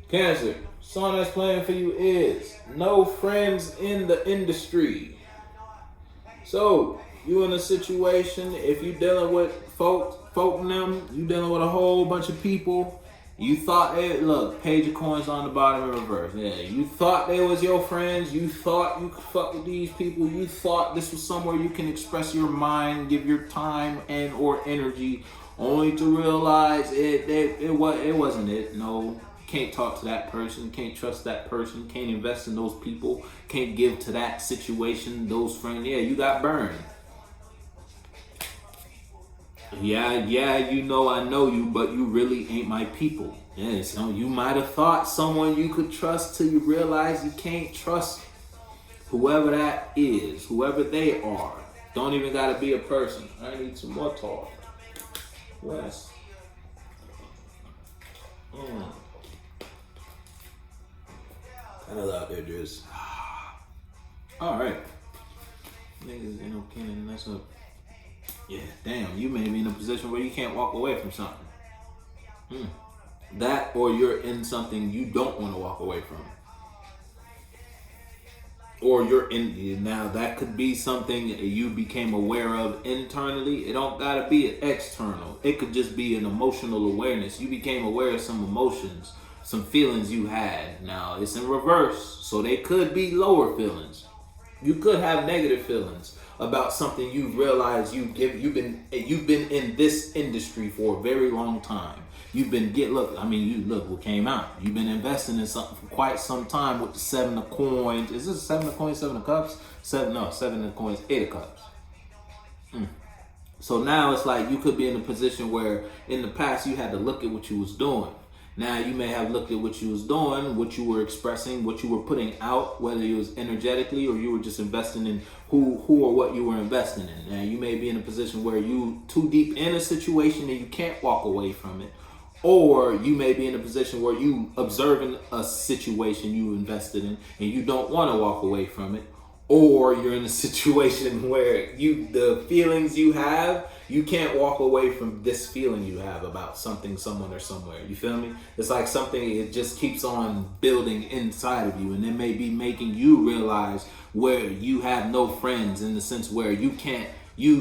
Cancer, song that's playing for you is No Friends in the Industry. So, you in a situation, if you dealing with folk in them, you dealing with a whole bunch of people, you thought, look, page of coins on the bottom in reverse. Yeah, you thought they was your friends, you thought you could fuck with these people, you thought this was somewhere you can express your mind, give your time and or energy, only to realize it wasn't it. No, can't talk to that person, can't trust that person, can't invest in those people, can't give to that situation, those friends. Yeah, you got burned. Yeah, you know I know you, but you really ain't my people. Yeah, so you might have thought someone you could trust till you realize you can't trust whoever that is, whoever they are. Don't even gotta be a person. I need some more talk. Wes. Kind of out there just. Alright. Niggas, can't mess up. Yeah, damn, you may be in a position where you can't walk away from something. That or you're in something you don't want to walk away from. Or you're in, now that could be something you became aware of internally. It don't gotta be external. It could just be an emotional awareness. You became aware of some emotions, some feelings you had. Now it's in reverse, so they could be lower feelings. You could have negative feelings about something you realize you've been in this industry for a very long time. You've been what came out. You've been investing in something for quite some time with the 7 of coins. Is this 7 of coins, 7 of cups? 7 of coins, 8 of cups. So now it's like you could be in a position where in the past you had to look at what you was doing. Now you may have looked at what you was doing, what you were expressing, what you were putting out, whether it was energetically or you were just investing in who or what you were investing in. Now you may be in a position where you too deep in a situation and you can't walk away from it. Or you may be in a position where you observing a situation you invested in and you don't want to walk away from it. Or you're in a situation where the feelings you have, you can't walk away from this feeling you have about something, someone, or somewhere. You feel me? It's like something, it just keeps on building inside of you. And it may be making you realize where you have no friends, in the sense where you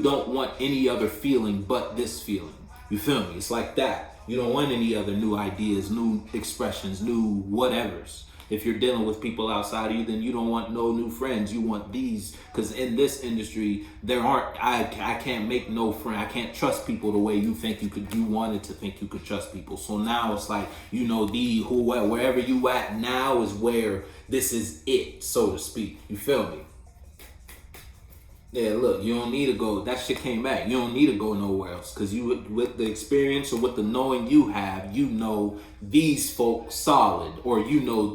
don't want any other feeling but this feeling. You feel me? It's like that. You don't want any other new ideas, new expressions, new whatevers. If you're dealing with people outside of you, then you don't want no new friends. You want these, because in this industry, I can't make no friend. I can't trust people the way you think you could. You wanted to think you could trust people. So now it's like, wherever you at now is where this is it, so to speak. You feel me? Yeah, look, you don't need to go. That shit came back. You don't need to go nowhere else, because with the experience or with the knowing you have, these folks solid, or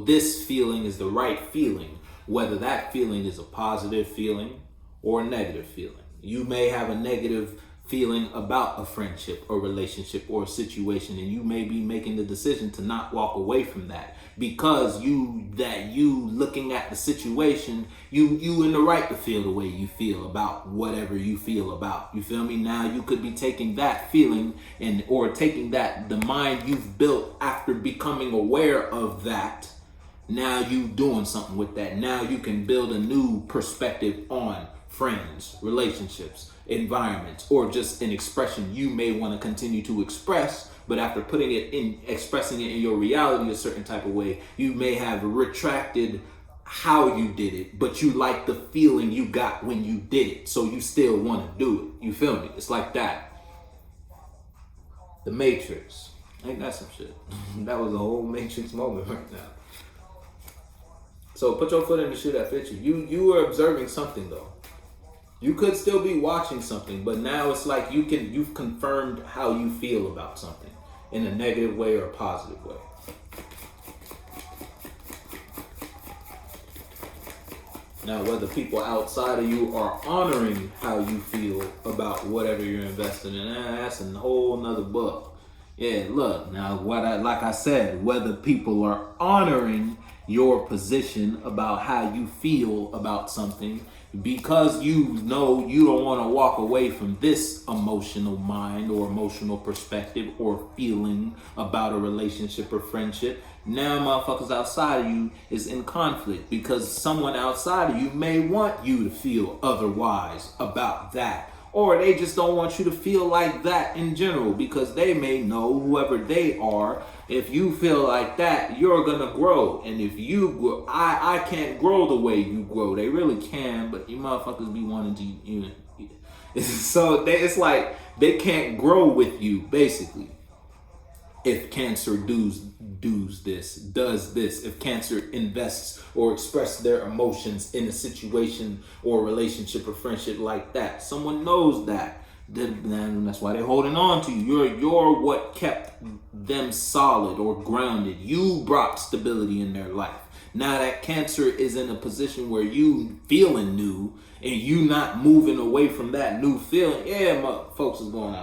this feeling is the right feeling, whether that feeling is a positive feeling or a negative feeling. You may have a negative feeling about a friendship or relationship or a situation, and you may be making the decision to not walk away from that because you looking at the situation, you in the right to feel the way you feel about whatever you feel about. You feel me? Now you could be taking that feeling or taking the mind you've built after becoming aware of that. Now you doing something with that. Now you can build a new perspective on friends, relationships, environments, or just an expression you may want to continue to express, but after expressing it in your reality a certain type of way, you may have retracted how you did it, but you like the feeling you got when you did it, so you still want to do it. You feel me? It's like that. The Matrix. Ain't that some shit? That was a whole Matrix moment right now. So put your foot in the shoe that fits you. You were observing something though. You could still be watching something, but now it's like you've confirmed how you feel about something in a negative way or a positive way. Now, whether people outside of you are honoring how you feel about whatever you're investing in, that's a whole nother book. Yeah, look, now like I said, whether people are honoring your position about how you feel about something, Because you know you don't want to walk away from this emotional mind or emotional perspective or feeling about a relationship or friendship. Now motherfuckers outside of you is in conflict because someone outside of you may want you to feel otherwise about that. Or they just don't want you to feel like that in general because they may know, whoever they are, if you feel like that, you're gonna grow. And if you grow, I can't grow the way you grow. They really can, but you motherfuckers be wanting to, so it's like they can't grow with you, basically. If Cancer does this, if Cancer invests or expresses their emotions in a situation or relationship or friendship like that, someone knows that. Then that's why they're holding on to you. You're what kept them solid or grounded. You brought stability in their life. Now that Cancer is in a position where you feeling new and you not moving away from that new feeling, folks is going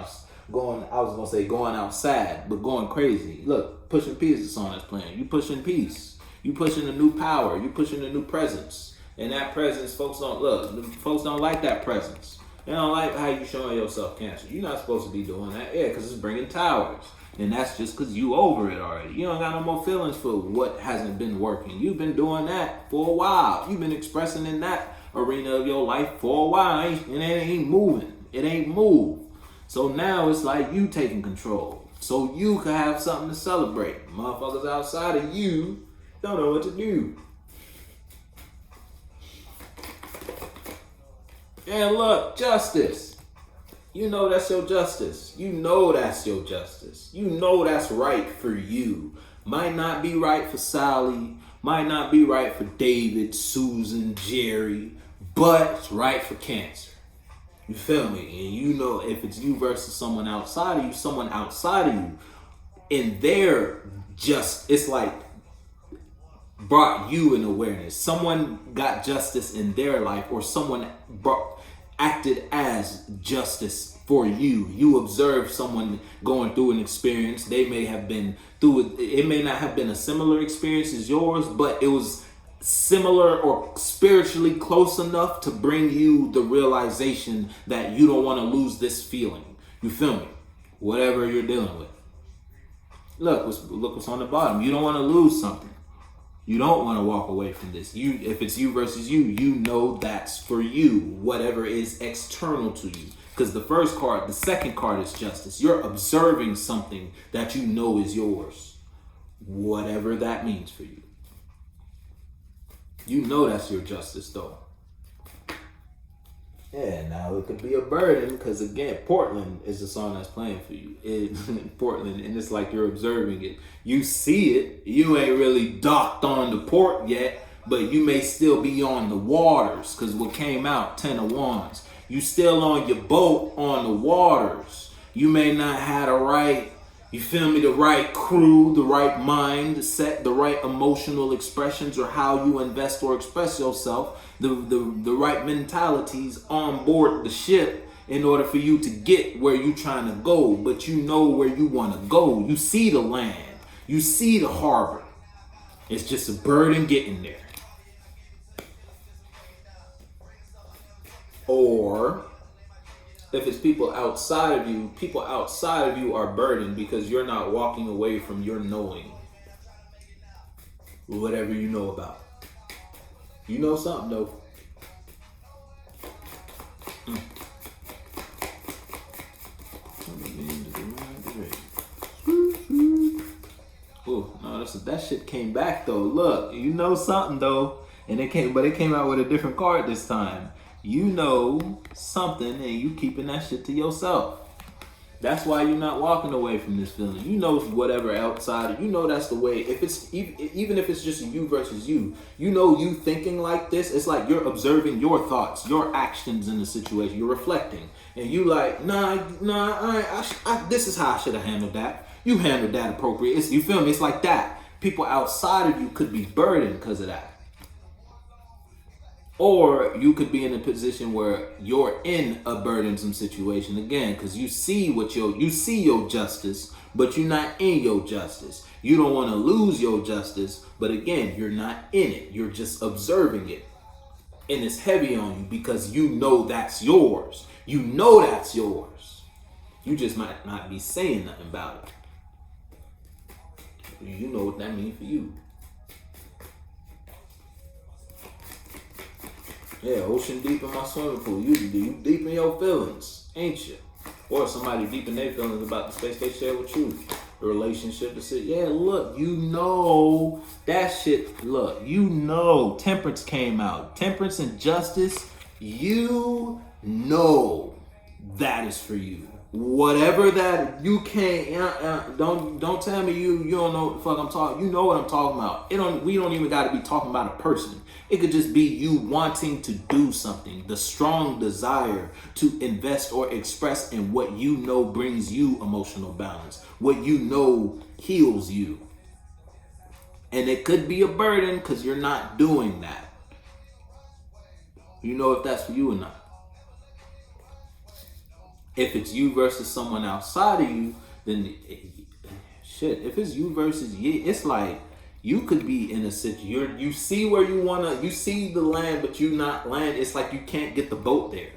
outside, but going crazy. Look, Pushing Peace is the song that's playing. You pushing peace. You pushing a new power. You pushing a new presence. And that presence, folks don't like that presence. They don't like how you showing yourself, Cancer. You're not supposed to be doing that. Yeah, because it's bringing towers. And that's just because you over it already. You don't got no more feelings for what hasn't been working. You've been doing that for a while. You've been expressing in that arena of your life for a while. And it ain't moving. It ain't moved. So now it's like you taking control. So you can have something to celebrate. Motherfuckers outside of you don't know what to do. And look, justice. You know that's your justice. You know that's your justice. You know that's right for you. Might not be right for Sally. Might not be right for David, Susan, Jerry. But it's right for Cancer. You feel me? And you know if it's you versus someone outside of you, in their it's like brought you in awareness. Someone got justice in their life, or someone acted as justice for you. You observed someone going through an experience. They may have been through it. It may not have been a similar experience as yours, but it was similar or spiritually close enough to bring you the realization that you don't want to lose this feeling. You feel me? Whatever you're dealing with. Look what's on the bottom. You don't want to lose something. You don't want to walk away from this. If it's you versus you, you know that's for you. Whatever is external to you. Because the second card is justice. You're observing something that you know is yours. Whatever that means for you. You know that's your justice, though. Yeah, now it could be a burden because, again, Portland is the song that's playing for you. Portland, and it's like you're observing it. You see it. You ain't really docked on the port yet, but you may still be on the waters because what came out, 10 of Wands. You still on your boat on the waters. You may not have the right, you feel me, the right crew, the right mind set, the right emotional expressions or how you invest or express yourself, the right mentalities on board the ship in order for you to get where you're trying to go. But you know where you want to go. You see the land. You see the harbor. It's just a burden getting there. Or if it's people outside of you are burdened because you're not walking away from your knowing. Whatever you know about. You know something though. Oh, no, that shit came back though. Look, you know something though. And it came out with a different card this time. You know something and you keeping that shit to yourself. That's why you're not walking away from this feeling. You know whatever outside, you know that's the way. If it's even if it's just you versus you, you know you thinking like this. It's like you're observing your thoughts, your actions in the situation. You're reflecting, and you like, this is how I should have handled that. You handled that appropriate. You feel me? It's like that. People outside of you could be burdened because of that. Or you could be in a position where you're in a burdensome situation again, because you see your justice, but you're not in your justice. You don't want to lose your justice, but again, you're not in it. You're just observing it. And it's heavy on you because you know that's yours. You know that's yours. You just might not be saying nothing about it. You know what that means for you. Yeah, ocean deep in my swimming pool. You deep in your feelings, ain't you? Or somebody deep in their feelings about the space they share with you. The relationship, the shit. Yeah, look, you know that shit. Look, you know temperance came out. Temperance and justice, you know that is for you. Whatever that you can't, don't tell me you don't know what the fuck I'm talking. You know what I'm talking about. We don't even got to be talking about a person. It could just be you wanting to do something, the strong desire to invest or express in what you know brings you emotional balance, what you know heals you. And it could be a burden because you're not doing that. You know if that's for you or not. If it's you versus someone outside of you, then shit. If it's you versus you, it's like you could be in a situation. You see where you see the land, but you not land. It's like you can't get the boat there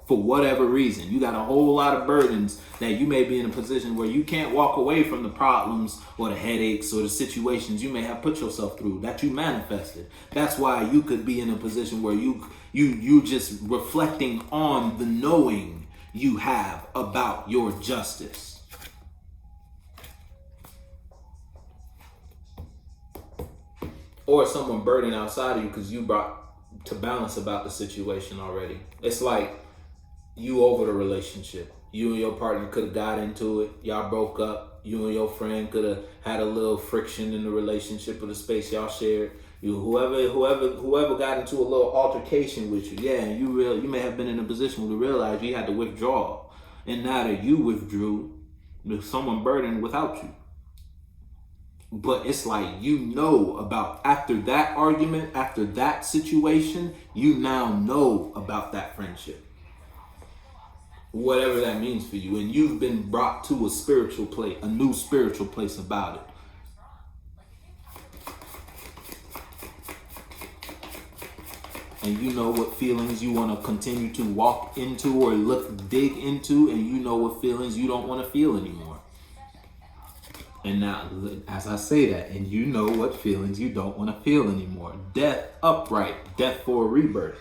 for whatever reason. You got a whole lot of burdens that you may be in a position where you can't walk away from the problems or the headaches or the situations you may have put yourself through that you manifested. That's why you could be in a position where you just reflecting on the knowing you have about your justice. Or someone burdened outside of you because you brought to balance about the situation already. It's like you over the relationship. You and your partner could have got into it. Y'all broke up. You and your friend could have had a little friction in the relationship or the space y'all shared. Whoever got into a little altercation with you, yeah, and you may have been in a position to realize you had to withdraw. And now that you withdrew, there's someone burdened without you. But it's like you know about after that argument, after that situation, you now know about that friendship. Whatever that means for you. And you've been brought to a spiritual place, a new spiritual place about it. And you know what feelings you want to continue to walk into or dig into, and you know what feelings you don't want to feel anymore. And now, as I say that, and you know what feelings you don't want to feel anymore. Death upright, death for a rebirth.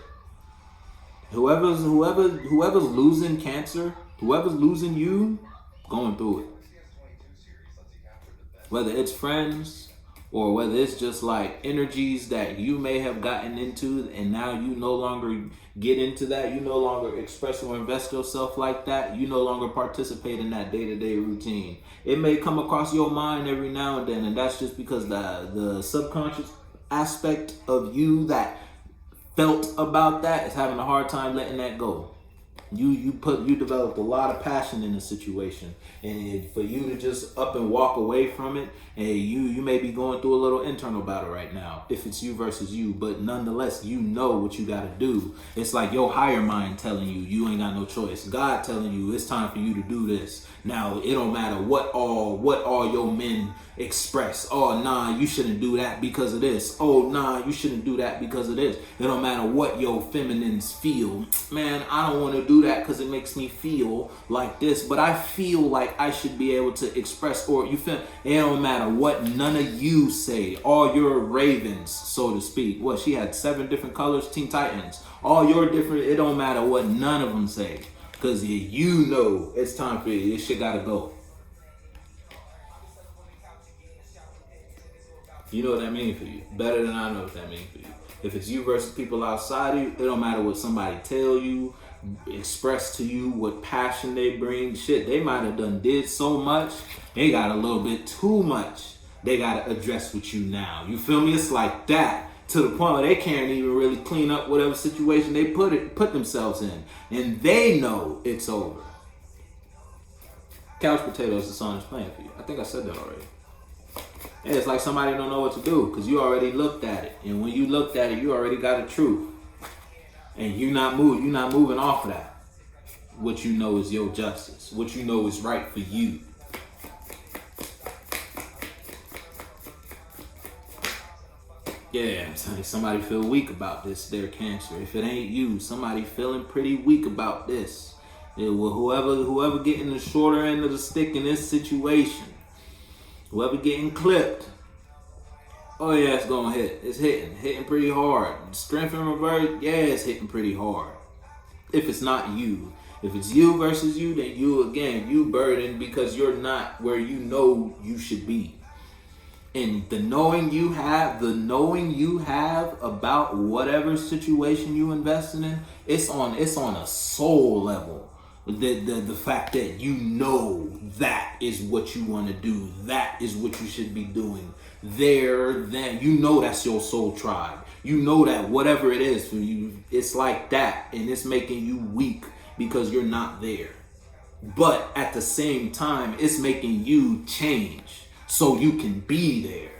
Whoever's losing cancer, whoever's losing you, going through it. Whether it's friends, or whether it's just like energies that you may have gotten into and now you no longer get into that, you no longer express or invest yourself like that, you no longer participate in that day-to-day routine. It may come across your mind every now and then, and that's just because the subconscious aspect of you that felt about that is having a hard time letting that go. You developed a lot of passion in the situation, and for you to just up and walk away from it, and you may be going through a little internal battle right now if it's you versus you, but nonetheless you know what you got to do. It's like your higher mind telling you ain't got no choice. God telling you it's time for you to do this. Now it don't matter what all your men express. Oh nah, you shouldn't do that because of this. Oh nah, you shouldn't do that because of this. It don't matter what your feminines feel. Man, I don't want to do that because it makes me feel like this, but I feel like I should be able to express, or you feel it don't matter what none of you say. All your ravens, so to speak. What, she had 7 different colors, Teen Titans. All your different, it don't matter what none of them say. Because you know it's time for you. This shit gotta go. You know what that means for you. Better than I know what that means for you. If it's you versus people outside of you, it don't matter what somebody tell you, express to you, what passion they bring. Shit, they might have did so much. They got a little bit too much. They gotta address with you now. You feel me? It's like that. To the point where they can't even really clean up whatever situation they put themselves in. And they know it's over. Couch Potatoes, the song is playing for you. I think I said that already. And it's like somebody don't know what to do because you already looked at it. And when you looked at it, you already got a truth. And you're not moving off of that. What you know is your justice. What you know is right for you. Yeah, I'm telling you, somebody feel weak about this, their Cancer. If it ain't you, somebody feeling pretty weak about this. Yeah, well, whoever getting the shorter end of the stick in this situation, whoever getting clipped, oh yeah, it's gonna hit. It's hitting pretty hard. Strength in reverse, yeah, it's hitting pretty hard. If it's not you. If it's you versus you, then you burdened because you're not where you know you should be. And the knowing you have about whatever situation you invested in, it's on a soul level. The fact that you know that is what you want to do, that is what you should be doing. Then you know that's your soul tribe. You know that whatever it is for you, it's like that, and it's making you weak because you're not there. But at the same time, it's making you change so you can be there.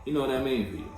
You know what I mean for you?